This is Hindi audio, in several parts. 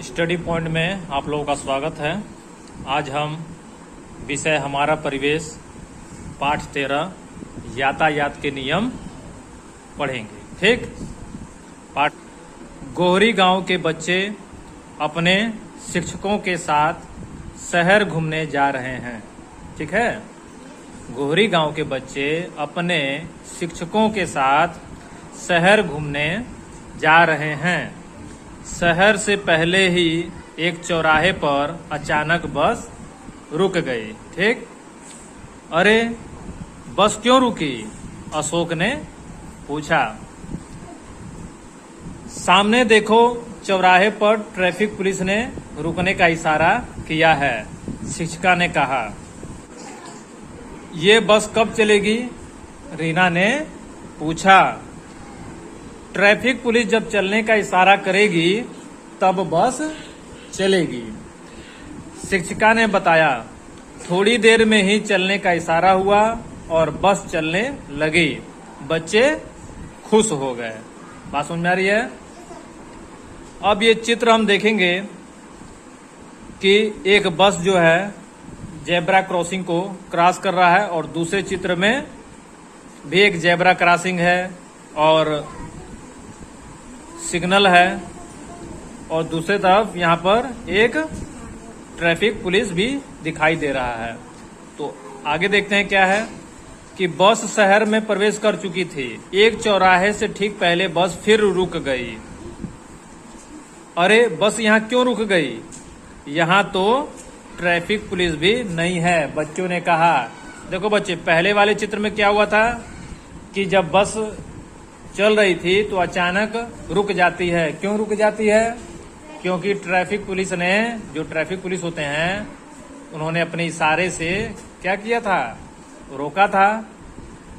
स्टडी पॉइंट में आप लोगों का स्वागत है। आज हम विषय हमारा परिवेश पाठ 13 यातायात के नियम पढ़ेंगे। ठीक। पाठ गोहरी गांव के बच्चे अपने शिक्षकों के साथ शहर घूमने जा रहे हैं। ठीक है। गोहरी गांव के बच्चे अपने शिक्षकों के साथ शहर घूमने जा रहे हैं। शहर से पहले ही एक चौराहे पर अचानक बस रुक गई। ठीक। अरे बस क्यों रुकी? अशोक ने पूछा। सामने देखो, चौराहे पर ट्रैफिक पुलिस ने रुकने का इशारा किया है, शिक्षिका ने कहा। ये बस कब चलेगी? रीना ने पूछा। ट्रैफिक पुलिस जब चलने का इशारा करेगी तब बस चलेगी, शिक्षिका ने बताया। थोड़ी देर में ही चलने का इशारा हुआ और बस चलने लगी। बच्चे खुश हो गए। बात समझ में आ रही है? अब ये चित्र हम देखेंगे कि एक बस जो है जेब्रा क्रॉसिंग को क्रॉस कर रहा है और दूसरे चित्र में भी एक जेब्रा क्रॉसिंग है और सिग्नल है और दूसरी तरफ यहाँ पर एक ट्रैफिक पुलिस भी दिखाई दे रहा है। तो आगे देखते हैं क्या है कि बस शहर में प्रवेश कर चुकी थी। एक चौराहे से ठीक पहले बस फिर रुक गई। अरे बस यहाँ क्यों रुक गई? यहाँ तो ट्रैफिक पुलिस भी नहीं है, बच्चों ने कहा। देखो बच्चे, पहले वाले चित्र में क्या हुआ था कि जब बस चल रही थी तो अचानक रुक जाती है। क्यों रुक जाती है? क्योंकि ट्रैफिक पुलिस ने, जो ट्रैफिक पुलिस होते हैं, उन्होंने अपने इशारे से क्या किया था? रोका था।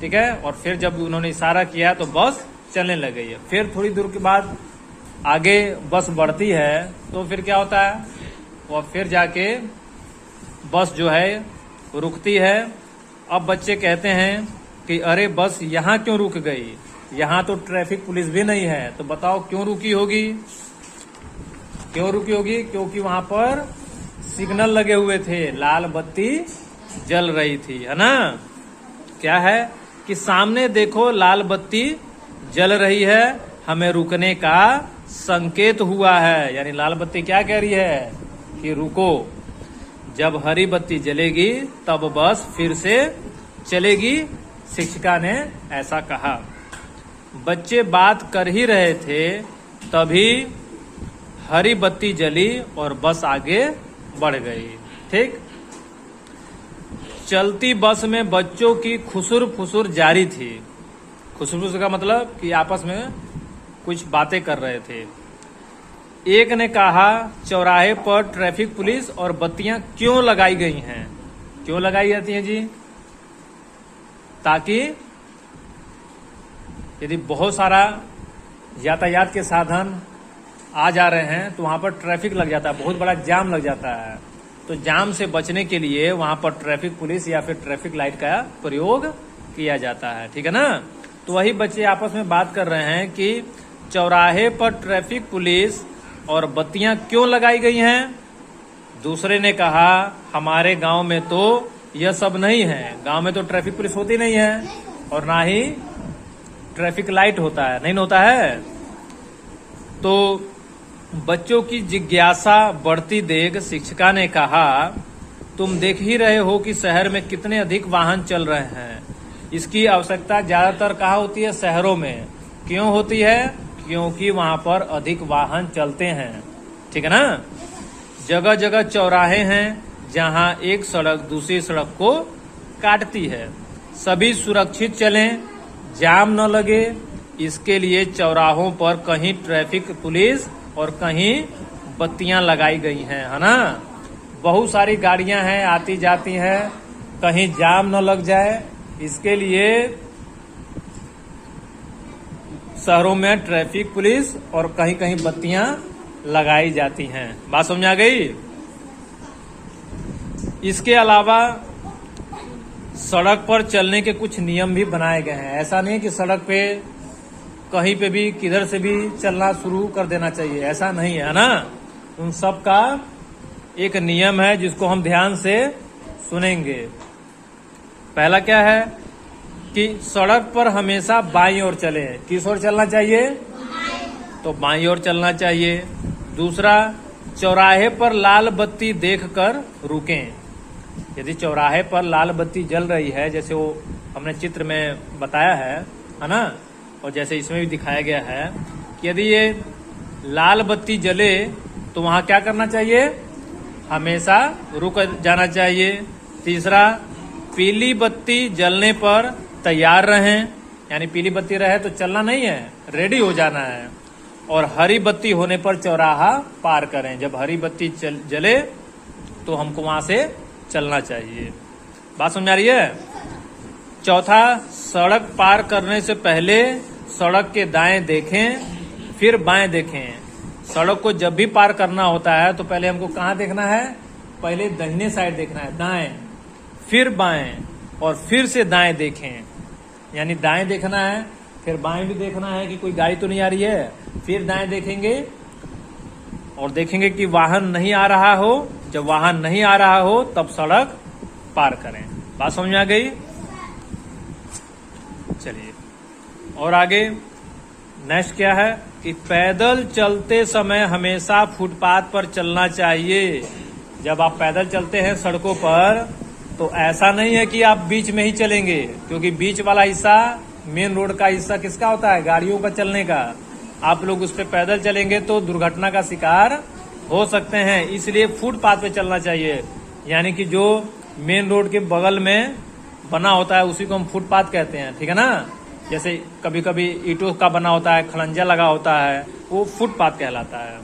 ठीक है। और फिर जब उन्होंने इशारा किया तो बस चलने लग गई है। फिर थोड़ी दूर के बाद आगे बस बढ़ती है तो फिर क्या होता है? और फिर जाके बस जो है रुकती है। अब बच्चे कहते हैं कि अरे बस यहाँ क्यों रुक गई? यहाँ तो ट्रैफिक पुलिस भी नहीं है। तो बताओ क्यों रुकी होगी? क्यों रुकी होगी? क्योंकि वहां पर सिग्नल लगे हुए थे, लाल बत्ती जल रही थी, है ना? क्या है कि सामने देखो, लाल बत्ती जल रही है, हमें रुकने का संकेत हुआ है। यानी लाल बत्ती क्या कह रही है कि रुको। जब हरी बत्ती जलेगी तब बस फिर से चलेगी, शिक्षिका ने ऐसा कहा। बच्चे बात कर ही रहे थे तभी हरी बत्ती जली और बस आगे बढ़ गई। ठीक। चलती बस में बच्चों की खुसुर फुसुर जारी थी। खुसुर फुसुर का मतलब कि आपस में कुछ बातें कर रहे थे। एक ने कहा, चौराहे पर ट्रैफिक पुलिस और बत्तियां क्यों लगाई गई हैं? क्यों लगाई जाती हैं जी? ताकि यदि बहुत सारा यातायात के साधन आ जा रहे हैं तो वहां पर ट्रैफिक लग जाता है, बहुत बड़ा जाम लग जाता है। तो जाम से बचने के लिए वहां पर ट्रैफिक पुलिस या फिर ट्रैफिक लाइट का प्रयोग किया जाता है। ठीक है ना? तो वही बच्चे आपस में बात कर रहे हैं कि चौराहे पर ट्रैफिक पुलिस और बत्तियां क्यों लगाई गई हैं? दूसरे ने कहा, हमारे गांव में तो यह सब नहीं है। गांव में तो ट्रैफिक पुलिस होती नहीं है और ना ही ट्रैफिक लाइट होता है, नहीं होता है। तो बच्चों की जिज्ञासा बढ़ती देख शिक्षिका ने कहा, तुम देख ही रहे हो कि शहर में कितने अधिक वाहन चल रहे हैं। इसकी आवश्यकता ज्यादातर कहाँ होती है? शहरों में। क्यों होती है? क्योंकि वहां पर अधिक वाहन चलते हैं। ठीक है ना? जगह जगह चौराहे हैं जहां एक सड़क दूसरी सड़क को काटती है। सभी सुरक्षित चलें, जाम न लगे, इसके लिए चौराहों पर कहीं ट्रैफिक पुलिस और कहीं बत्तियां लगाई गई हैं, है ना? बहुत सारी गाड़ियां हैं, आती जाती हैं, कहीं जाम न लग जाए, इसके लिए शहरों में ट्रैफिक पुलिस और कहीं कहीं बत्तियां लगाई जाती हैं। बात समझ आ गई? इसके अलावा सड़क पर चलने के कुछ नियम भी बनाए गए हैं। ऐसा नहीं कि सड़क पे कहीं पे भी किधर से भी चलना शुरू कर देना चाहिए, ऐसा नहीं है ना। उन सब का एक नियम है जिसको हम ध्यान से सुनेंगे। पहला क्या है कि सड़क पर हमेशा बाईं ओर चले। किस ओर चलना चाहिए? तो बाईं ओर चलना चाहिए। दूसरा, चौराहे पर लाल बत्ती देखकर रुकें। यदि चौराहे पर लाल बत्ती जल रही है, जैसे वो हमने चित्र में बताया है ना, और जैसे इसमें भी दिखाया गया है कि यदि ये लाल बत्ती जले तो वहां क्या करना चाहिए? हमेशा रुक जाना चाहिए। तीसरा, पीली बत्ती जलने पर तैयार रहें, यानी पीली बत्ती रहे तो चलना नहीं है, रेडी हो जाना है। और हरी बत्ती होने पर चौराहा पार करें। जब हरी बत्ती जले तो हमको वहां से चलना चाहिए। बात समझ आ रही है? चौथा, सड़क पार करने से पहले सड़क के दाएं देखें, फिर बाएं देखें। सड़क को जब भी पार करना होता है तो पहले हमको कहाँ देखना है? पहले दाहिने साइड देखना है, दाएं, फिर बाएं, और फिर से दाएं देखें। यानी दाएं देखना है, फिर बाएं भी देखना है कि कोई गाड़ी तो नहीं आ रही है, फिर दाएं देखेंगे और देखेंगे कि वाहन नहीं आ रहा हो। जब वाहन नहीं आ रहा हो तब सड़क पार करें। बात समझ में आ गई? चलिए और आगे नेक्स्ट क्या है कि पैदल चलते समय हमेशा फुटपाथ पर चलना चाहिए। जब आप पैदल चलते हैं सड़कों पर तो ऐसा नहीं है कि आप बीच में ही चलेंगे, क्योंकि बीच वाला हिस्सा मेन रोड का हिस्सा किसका होता है? गाड़ियों का चलने का। आप लोग उस पर पैदल चलेंगे तो दुर्घटना का शिकार हो सकते हैं, इसलिए फुटपाथ पे चलना चाहिए। यानी कि जो मेन रोड के बगल में बना होता है उसी को हम फुटपाथ कहते हैं, ठीक है ना। जैसे कभी कभी ईंटों का बना होता है, खलंजा लगा होता है, वो फुटपाथ कहलाता है।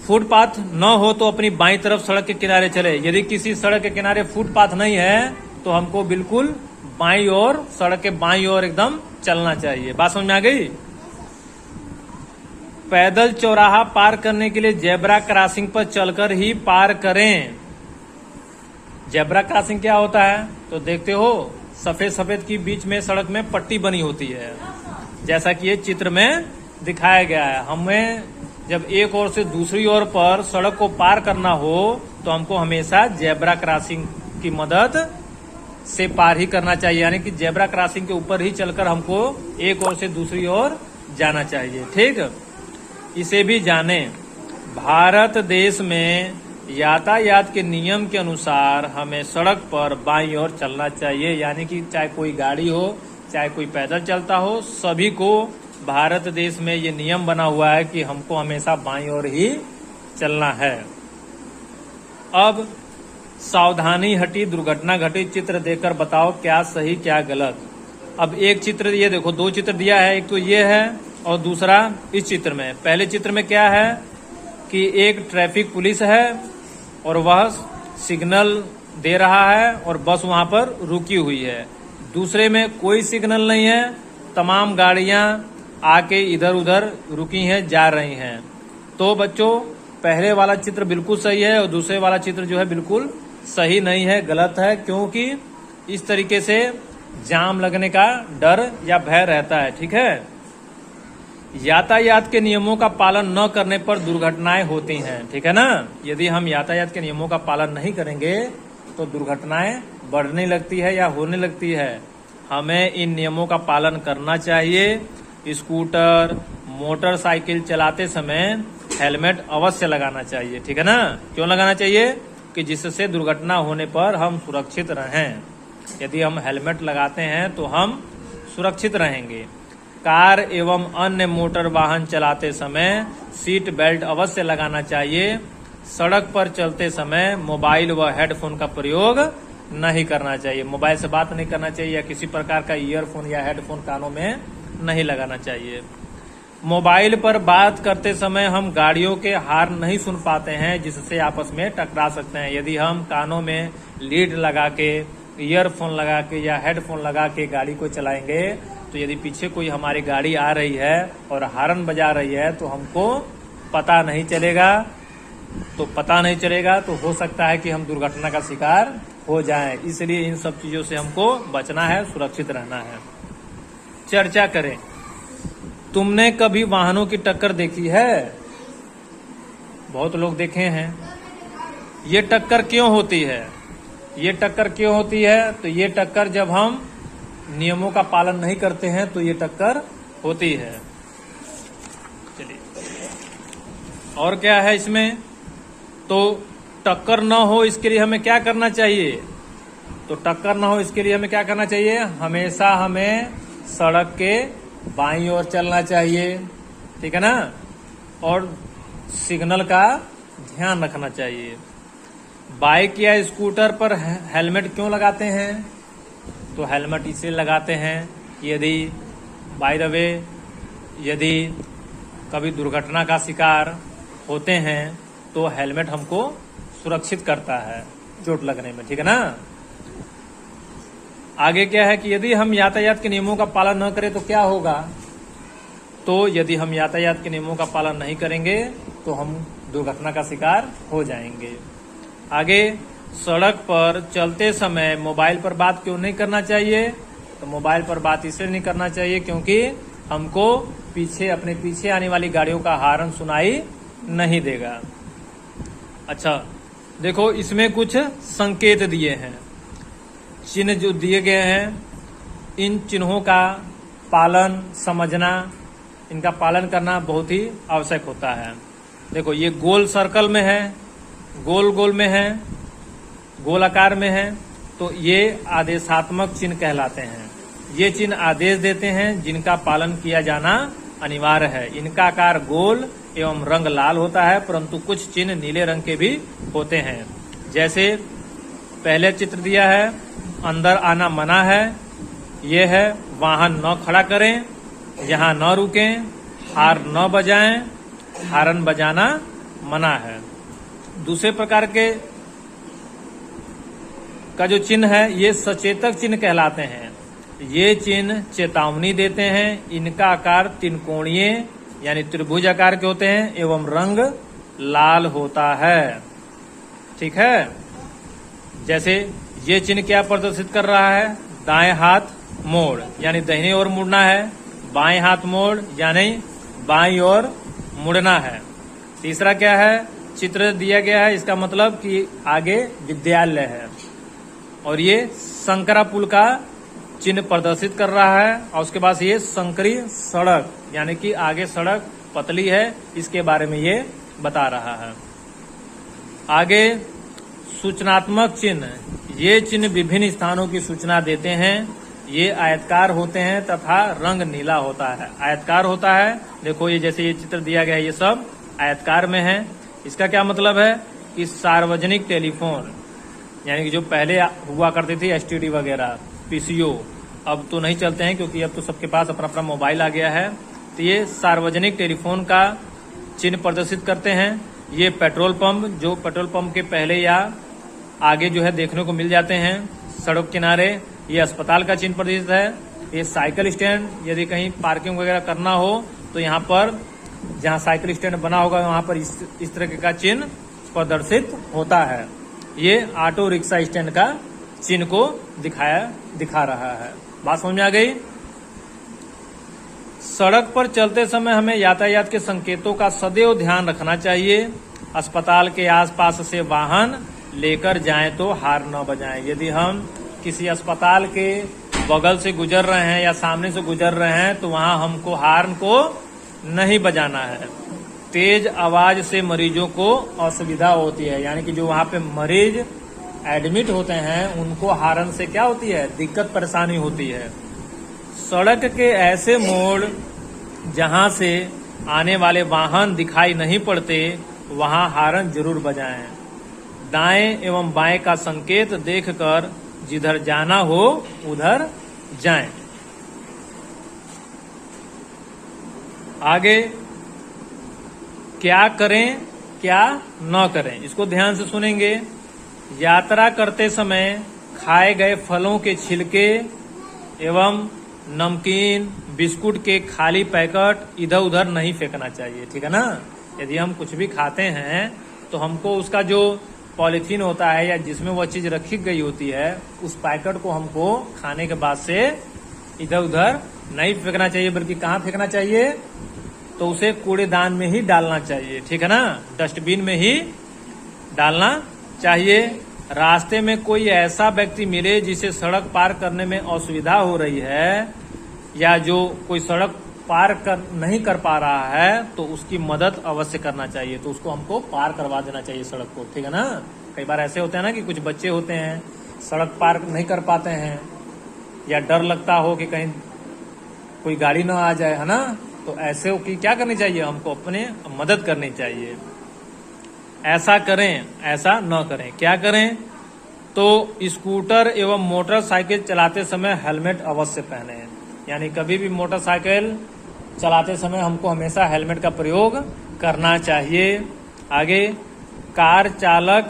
फुटपाथ न हो तो अपनी बाईं तरफ सड़क के किनारे चले। यदि किसी सड़क के किनारे फुटपाथ नहीं है तो हमको बिल्कुल बाईं ओर, सड़क के बाईं ओर एकदम चलना चाहिए। बात समझ में आ गई? पैदल चौराहा पार करने के लिए जेब्रा क्रॉसिंग पर चलकर ही पार करें। जेब्रा क्रॉसिंग क्या होता है? तो देखते हो सफेद सफेद की बीच में सड़क में पट्टी बनी होती है, जैसा कि ये चित्र में दिखाया गया है। हमें जब एक ओर से दूसरी ओर पर सड़क को पार करना हो तो हमको हमेशा जेब्रा क्रॉसिंग की मदद से पार ही करना चाहिए। यानी कि जेब्रा क्रॉसिंग के ऊपर ही चलकर हमको एक ओर से दूसरी ओर जाना चाहिए। ठीक, इसे भी जाने। भारत देश में यातायात के नियम के अनुसार हमें सड़क पर बाईं ओर चलना चाहिए। यानी कि चाहे कोई गाड़ी हो, चाहे कोई पैदल चलता हो, सभी को भारत देश में ये नियम बना हुआ है कि हमको हमेशा बाईं ओर ही चलना है। अब सावधानी हटी दुर्घटना घटी चित्र देखकर बताओ क्या सही क्या गलत। अब एक चित्र, ये देखो दो चित्र दिया है, एक तो ये है और दूसरा इस चित्र में। पहले चित्र में क्या है कि एक ट्रैफिक पुलिस है और वह सिग्नल दे रहा है और बस वहां पर रुकी हुई है। दूसरे में कोई सिग्नल नहीं है, तमाम गाड़ियां आके इधर उधर रुकी हैं, जा रही हैं। तो बच्चों पहले वाला चित्र बिल्कुल सही है और दूसरे वाला चित्र जो है बिल्कुल सही नहीं है, गलत है। क्योंकि इस तरीके से जाम लगने का डर या भय रहता है। ठीक है, यातायात के नियमों का पालन न करने पर दुर्घटनाएं होती हैं। ठीक है ना, यदि हम यातायात के नियमों का पालन नहीं करेंगे तो दुर्घटनाएं बढ़ने लगती है या होने लगती है। हमें इन नियमों का पालन करना चाहिए। स्कूटर, मोटरसाइकिल चलाते समय हेलमेट अवश्य लगाना चाहिए। ठीक है ना, क्यों लगाना चाहिए? कि जिससे दुर्घटना होने पर हम सुरक्षित रहें। यदि हम हेलमेट लगाते हैं तो हम सुरक्षित रहेंगे। कार एवं अन्य मोटर वाहन चलाते समय सीट बेल्ट अवश्य लगाना चाहिए। सड़क पर चलते समय मोबाइल व हेडफोन का प्रयोग नहीं करना चाहिए। मोबाइल से बात नहीं करना चाहिए या किसी प्रकार का ईयरफोन या हेडफोन कानों में नहीं लगाना चाहिए। मोबाइल पर बात करते समय हम गाड़ियों के हॉर्न नहीं सुन पाते हैं, जिससे आपस में टकरा सकते हैं। यदि हम कानों में लीड लगा के, ईयरफोन लगा के या हेडफोन लगा के गाड़ी को चलाएंगे तो यदि पीछे कोई हमारी गाड़ी आ रही है और हॉर्न बजा रही है तो हमको पता नहीं चलेगा। तो हो सकता है कि हम दुर्घटना का शिकार हो जाएं। इसलिए इन सब चीजों से हमको बचना है, सुरक्षित रहना है। चर्चा करें। तुमने कभी वाहनों की टक्कर देखी है? बहुत लोग देखे हैं। ये टक्कर क्यों होती है? ये टक्कर क्यों होती है? तो ये टक्कर जब हम नियमों का पालन नहीं करते हैं तो ये टक्कर होती है। चलिए, और क्या है इसमें? तो टक्कर न हो इसके लिए हमें क्या करना चाहिए? तो टक्कर न हो इसके लिए हमें क्या करना चाहिए? हमेशा हमें सड़क के बाईं ओर चलना चाहिए, ठीक है ना, और सिग्नल का ध्यान रखना चाहिए। बाइक या स्कूटर पर हेलमेट क्यों लगाते हैं? तो हेलमेट इसलिए लगाते हैं कि यदि बाय द वे यदि कभी दुर्घटना का शिकार होते हैं तो हेलमेट हमको सुरक्षित करता है चोट लगने में, ठीक है ना। आगे क्या है कि यदि हम यातायात के नियमों का पालन न करें तो क्या होगा? तो यदि हम यातायात के नियमों का पालन नहीं करेंगे तो हम दुर्घटना का शिकार हो जाएंगे। आगे, सड़क पर चलते समय मोबाइल पर बात क्यों नहीं करना चाहिए? तो मोबाइल पर बात इसलिए नहीं करना चाहिए क्योंकि हमको अपने पीछे आने वाली गाड़ियों का हॉर्न सुनाई नहीं देगा। अच्छा, देखो इसमें कुछ संकेत दिए हैं, चिन्ह जो दिए गए हैं, इन चिन्हों का पालन समझना, इनका पालन करना बहुत ही आवश्यक होता है। देखो ये गोल सर्कल में है, गोल गोल में है, गोल आकार में है, तो ये आदेशात्मक चिन्ह कहलाते हैं। ये चिन्ह आदेश देते हैं जिनका पालन किया जाना अनिवार्य है। इनका आकार गोल एवं रंग लाल होता है, परंतु कुछ चिन्ह नीले रंग के भी होते हैं। जैसे पहले चित्र दिया है, अंदर आना मना है, ये है वाहन न खड़ा करें, यहाँ न रुकें, हॉर्न न बजाएं, हॉर्न बजाना मना है। दूसरे प्रकार के का जो चिन्ह है ये सचेतक चिन्ह कहलाते हैं। ये चिन्ह चेतावनी देते हैं, इनका आकार त्रिकोणीय यानी त्रिभुज आकार के होते हैं एवं रंग लाल होता है, ठीक है। जैसे ये चिन्ह क्या प्रदर्शित कर रहा है? दाएं हाथ मोड़ यानी दाहिने ओर मुड़ना है, बाएं हाथ मोड़ यानी बाईं ओर मुड़ना है। तीसरा क्या है? चित्र दिया गया है, इसका मतलब कि आगे विद्यालय है, और ये संकरा पुल का चिन्ह प्रदर्शित कर रहा है, और उसके बाद ये संकरी सड़क यानी कि आगे सड़क पतली है, इसके बारे में ये बता रहा है। आगे सूचनात्मक चिन्ह, ये चिन्ह विभिन्न स्थानों की सूचना देते हैं। ये आयतकार होते हैं तथा रंग नीला होता है। आयतकार होता है, देखो ये जैसे ये चित्र दिया गया है, ये सब आयतकार में है। इसका क्या मतलब है कि सार्वजनिक टेलीफोन यानी कि जो पहले हुआ करती थी एसटीडी वगैरह, पीसीओ, अब तो नहीं चलते हैं क्योंकि अब तो सबके पास अपना अपना मोबाइल आ गया है। तो ये सार्वजनिक टेलीफोन का चिन्ह प्रदर्शित करते हैं। ये पेट्रोल पंप, जो पेट्रोल पंप के पहले या आगे जो है देखने को मिल जाते हैं सड़क किनारे। ये अस्पताल का चिन्ह प्रदर्शित है। ये साइकिल स्टैंड, यदि कहीं पार्किंग वगैरह करना हो तो यहाँ पर जहाँ साइकिल स्टैंड बना होगा वहाँ पर इस तरह का चिन्ह प्रदर्शित होता है। ये ऑटो रिक्शा स्टैंड का चिन्ह को दिखा रहा है। बात समझ में आ गई? सड़क पर चलते समय हमें यातायात के संकेतों का सदैव ध्यान रखना चाहिए। अस्पताल के आसपास से वाहन लेकर जाएं तो हॉर्न न बजाएं। यदि हम किसी अस्पताल के बगल से गुजर रहे हैं या सामने से गुजर रहे हैं तो वहां हमको हॉर्न को नहीं बजाना है। तेज आवाज से मरीजों को असुविधा होती है, यानी कि जो वहां पे मरीज एडमिट होते हैं उनको हॉर्न से क्या होती है? दिक्कत परेशानी होती है। सड़क के ऐसे मोड़ जहां से आने वाले वाहन दिखाई नहीं पड़ते वहां हॉर्न जरूर बजाएं। दाएं एवं बाएं का संकेत देखकर जिधर जाना हो उधर जाएं। आगे क्या करें क्या न करें, इसको ध्यान से सुनेंगे। यात्रा करते समय खाए गए फलों के छिलके एवं नमकीन बिस्कुट के खाली पैकेट इधर उधर नहीं फेंकना चाहिए, ठीक है ना। यदि हम कुछ भी खाते हैं तो हमको उसका जो पॉलीथीन होता है या जिसमें वह चीज रखी गई होती है उस पैकेट को हमको खाने के बाद से इधर उधर नहीं फेंकना चाहिए, बल्कि कहाँ फेंकना चाहिए? तो उसे कूड़ेदान में ही डालना चाहिए, ठीक है ना, डस्टबिन में ही डालना चाहिए। रास्ते में कोई ऐसा व्यक्ति मिले जिसे सड़क पार करने में असुविधा हो रही है या जो कोई सड़क पार नहीं कर पा रहा है तो उसकी मदद अवश्य करना चाहिए। तो उसको हमको पार करवा देना चाहिए सड़क को, ठीक है ना। कई बार ऐसे होते हैं ना कि कुछ बच्चे होते हैं सड़क पार नहीं कर पाते हैं या डर लगता हो कि कहीं कोई गाड़ी ना आ जाए, है ना, तो ऐसे की क्या करनी चाहिए, हमको अपने मदद करनी चाहिए। ऐसा करें, ऐसा न करें। क्या करें, तो स्कूटर एवं मोटरसाइकिल चलाते समय हेलमेट अवश्य पहने। यानी कभी भी मोटरसाइकिल चलाते समय हमको हमेशा हेलमेट का प्रयोग करना चाहिए। आगे, कार चालक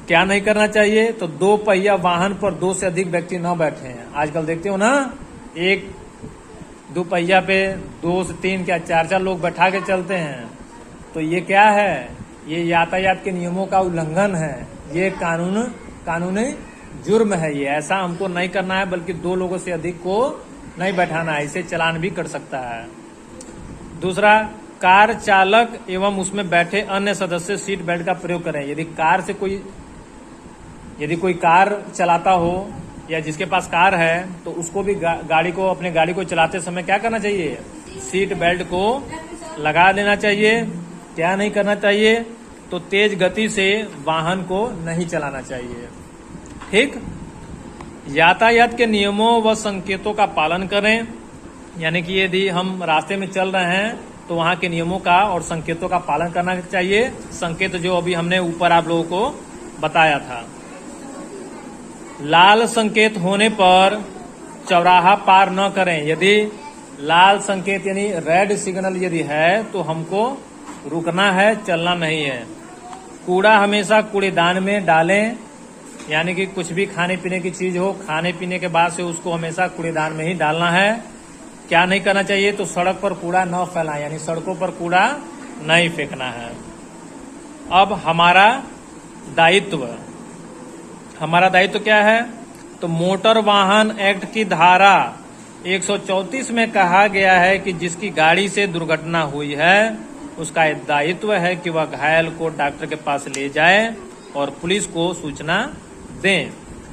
क्या नहीं करना चाहिए, तो 2 पहिया वाहन पर 2 से अधिक व्यक्ति न बैठे हैं। आजकल देखते हो ना, 1-2 पहिया पे 2 से 3 क्या 4-4 लोग बैठा के चलते हैं। तो ये क्या है, ये यातायात के नियमों का उल्लंघन है, ये कानूनी जुर्म है। ये ऐसा हमको नहीं करना है, बल्कि 2 लोगों से अधिक को नहीं बैठाना है, इसे चालान भी कर सकता है। दूसरा, कार चालक एवं उसमें बैठे अन्य सदस्य सीट बेल्ट का प्रयोग करें। यदि कोई कार चलाता हो या जिसके पास कार है तो उसको भी अपने गाड़ी को चलाते समय क्या करना चाहिए, सीट बेल्ट को लगा देना चाहिए। क्या नहीं करना चाहिए, तो तेज गति से वाहन को नहीं चलाना चाहिए, ठीक। यातायात के नियमों व संकेतों का पालन करें। यानी कि यदि हम रास्ते में चल रहे हैं तो वहां के नियमों का और संकेतों का पालन करना चाहिए। संकेत जो अभी हमने ऊपर आप लोगों को बताया था। लाल संकेत होने पर चौराहा पार न करें। यदि लाल संकेत यानी रेड सिग्नल यदि है तो हमको रुकना है, चलना नहीं है। कूड़ा हमेशा कूड़ेदान में डालें। यानी कि कुछ भी खाने पीने की चीज हो, खाने पीने के बाद से उसको हमेशा कूड़ेदान में ही डालना है। क्या नहीं करना चाहिए, तो सड़क पर कूड़ा न फैलाएं, यानी सड़कों पर कूड़ा नहीं फेंकना है। अब हमारा दायित्व क्या है, तो मोटर वाहन एक्ट की धारा 134 में कहा गया है कि जिसकी गाड़ी से दुर्घटना हुई है उसका दायित्व है कि वह घायल को डॉक्टर के पास ले जाए और पुलिस को सूचना दें।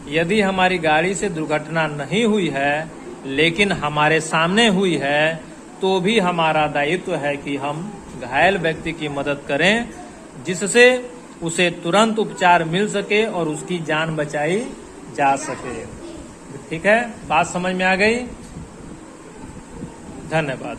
यदि हमारी गाड़ी से दुर्घटना नहीं हुई है लेकिन हमारे सामने हुई है तो भी हमारा दायित्व है कि हम घायल व्यक्ति की मदद करें, जिससे उसे तुरंत उपचार मिल सके और उसकी जान बचाई जा सके। ठीक है, बात समझ में आ गई। धन्यवाद।